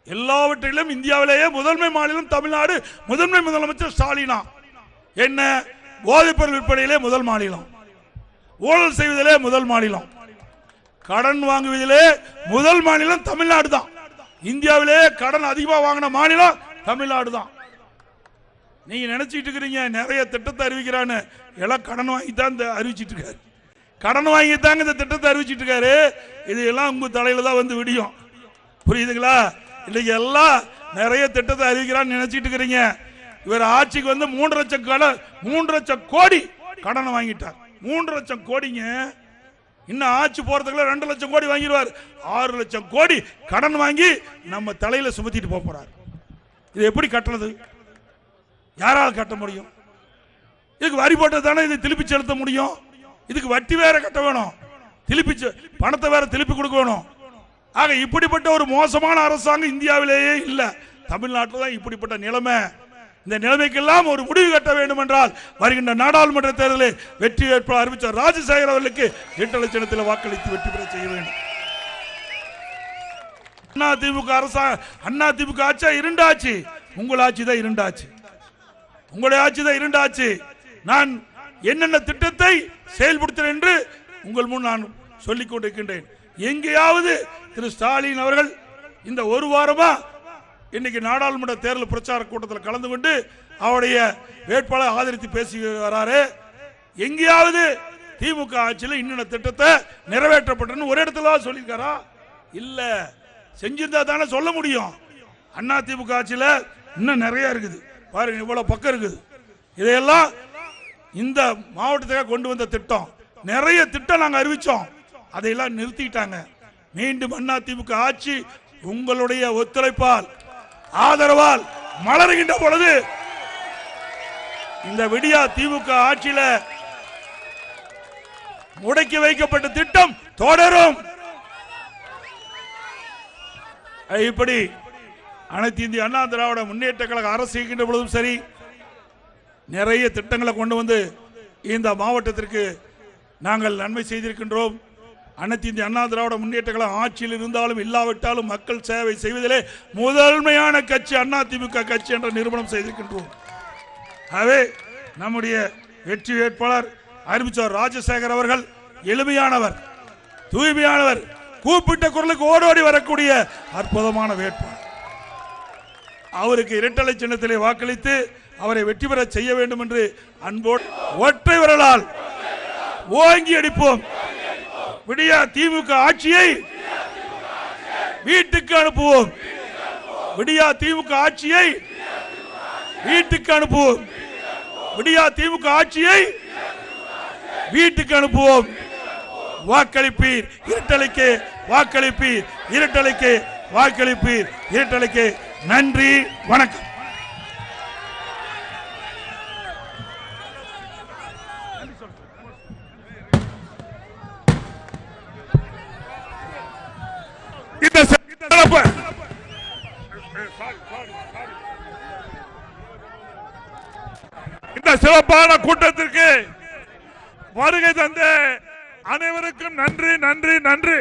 எல்லாவற்றிலும் இந்தியாவிலேயே முதன்மை மாநிலம் தமிழ்நாடு. முதன்மை முதலமைச்சர் ஸ்டாலினா. என்ன? போதைப்பொருள் விற்பனையிலே முதல் மாநிலம், ஊழல் செய்வதிலே முதல் மாநிலம், கடன் வாங்குவதிலே முதல் மாநிலம் தமிழ்நாடு தான். இந்தியாவிலேயே கடன் அதிகமாக வாங்கின மாநிலம் தமிழ்நாடு தான். நீங்க நினைச்சிட்டு இருக்கிறீங்க நிறைய திட்டத்தை அறிவிக்கிறான்னு. எல்லாம் கடன் வாங்கி தான் அறிவிச்சிட்டு இருக்காரு. கடன் வாங்கி தாங்க இந்த திட்டத்தை அறிவிச்சிட்டு இருக்காரு. இது எல்லாம் உங்க தலையில தான் வந்து விடியும். புரியுதுங்களா? இன்னைக்கு எல்லாம் நிறைய திட்டத்தை அறிவிக்கிறான்னு நினைச்சிட்டு இருக்கிறீங்க. இவர் ஆட்சிக்கு வந்து 3 லட்சம் கோடி கடனை வாங்கிட்டார். 3 லட்சம் கோடிங்க. இன்னும் ஆட்சி போறதுக்குள்ள 2 லட்சம் கோடி வாங்கிடுவார். 6 லட்சம் கோடி கடன் வாங்கி நம்ம தலையில சுமத்திட்டு போறார். இது எப்படி கட்டுறது? யாரால் கட்ட முடியும்? இதுக்கு வரி போட்டது தானே இது திருப்பி செலுத்த முடியும். இதுக்கு வட்டி வேற கட்ட வேணும், திருப்பி பணத்தை வேற திருப்பி கொடுக்க வேணும். ஆக இப்படிப்பட்ட ஒரு மோசமான அரசாங்கம் இந்தியாவிலேயே இல்லை. தமிழ்நாட்டில் தான் இப்படிப்பட்ட நிலைமை. இந்த நிலைமைக்கெல்லாம் ஒரு முடிவு கட்ட வேண்டும் என்றால் வருகின்ற நாடாளுமன்ற தேர்தலில் வெற்றி வேட்பாளர் அறிவித்தார் ராஜசேகர் அவர்களுக்கு 8 லட்சத்தில் வாக்களித்து வெற்றி பெற செய்ய வேண்டும். அதிமுக ஆட்சி இருண்டாச்சு. உங்கள் ஆட்சி தான் இருண்டாச்சு. உங்களுடைய ஆட்சி தான் இருண்டாச்சு. நான் என்னென்ன திட்டத்தை செயல்படுத்துகிறேன் என்று உங்கள் முன் நான் சொல்லிக் கொண்டிருக்கின்றேன். எங்கேயாவது திரு ஸ்டாலின் அவர்கள் இந்த ஒரு வாரமா இன்னைக்கு நாடாளுமன்ற தேர்தல் பிரச்சார கூட்டத்தில் கலந்து கொண்டு அவருடைய வேட்பாளர் ஆதரித்து பேசி வராரு. எங்கேயாவது திமுக ஆட்சியில் இன்னொரு திட்டத்தை நிறைவேற்றப்பட்டன்னு ஒரு இடத்துல சொல்லியிருக்காரா? இல்ல. செஞ்சிருந்தா தானே சொல்ல முடியும். அண்ணா திமுக ஆட்சியில் இன்னும் நிறைய இருக்குது. பாருங்க, இவ்வளவு பக்கம் இருக்குது. இதையெல்லாம் இந்த மாவட்டத்துக்காக கொண்டு வந்த திட்டம், நிறைய திட்டம் நாங்கள் அறிவிச்சோம். அதையெல்லாம் நிறுத்திட்டாங்க. மீண்டும் அண்ணா திமுக ஆட்சி உங்களுடைய ஒத்துழைப்பால் ஆதரவால் மலர்கின்ற பொழுது இந்த விடியா திமுக ஆட்சியில முடக்கி வைக்கப்பட்ட திட்டம் தொடரும். இப்படி அனைத்து இந்திய அண்ணா திராவிட முன்னேற்ற கழக அரசு இருக்கின்ற பொழுதும் சரி, நிறைய திட்டங்களை கொண்டு வந்து இந்த மாவட்டத்திற்கு நாங்கள் நன்மை செய்திருக்கின்றோம். அனைத்து இந்திய அண்ணா திராவிட முன்னேற்ற கழகம் ஆட்சியில் இருந்தாலும் இல்லாவிட்டாலும் மக்கள் சேவை செய்வதிலே முதன்மையான கட்சி அண்ணா திமுக கட்சி என்ற நிரூபணம் செய்திருக்கின்றோம். ஆகவே நம்முடைய வெற்றி வேட்பாளர் அறிவிச்சார் ராஜசேகர் அவர்கள் எளிமையானவர், தூய்மையானவர், கூப்பிட்ட குரலுக்கு ஓடோடி வரக்கூடிய அற்புதமான வேட்பாளர். அவருக்கு இரட்டலை சின்னத்திலே வாக்களித்து அவரை வெற்றி பெற செய்ய வேண்டும் என்று அன்போடு ஒற்றை விரலால் ஓங்கி அடிப்போம். விடியா திமுக ஆட்சியை வீட்டுக்கு அனுப்புவோம். விடியா திமுக ஆட்சியை வீட்டுக்கு அனுப்புவோம். விடியா திமுக ஆட்சியை வீட்டுக்கு அனுப்புவோம். வாக்களிப்பீர் இரட்டலைக்கு, வாக்களிப்பீர் இரட்டலைக்கு, வாக்களிப்பீர் இரட்டலைக்கு. நன்றி, வணக்கம். இந்த சிறப்பான கூட்டத்திற்கு வருகை தந்த அனைவருக்கும் நன்றி, நன்றி, நன்றி.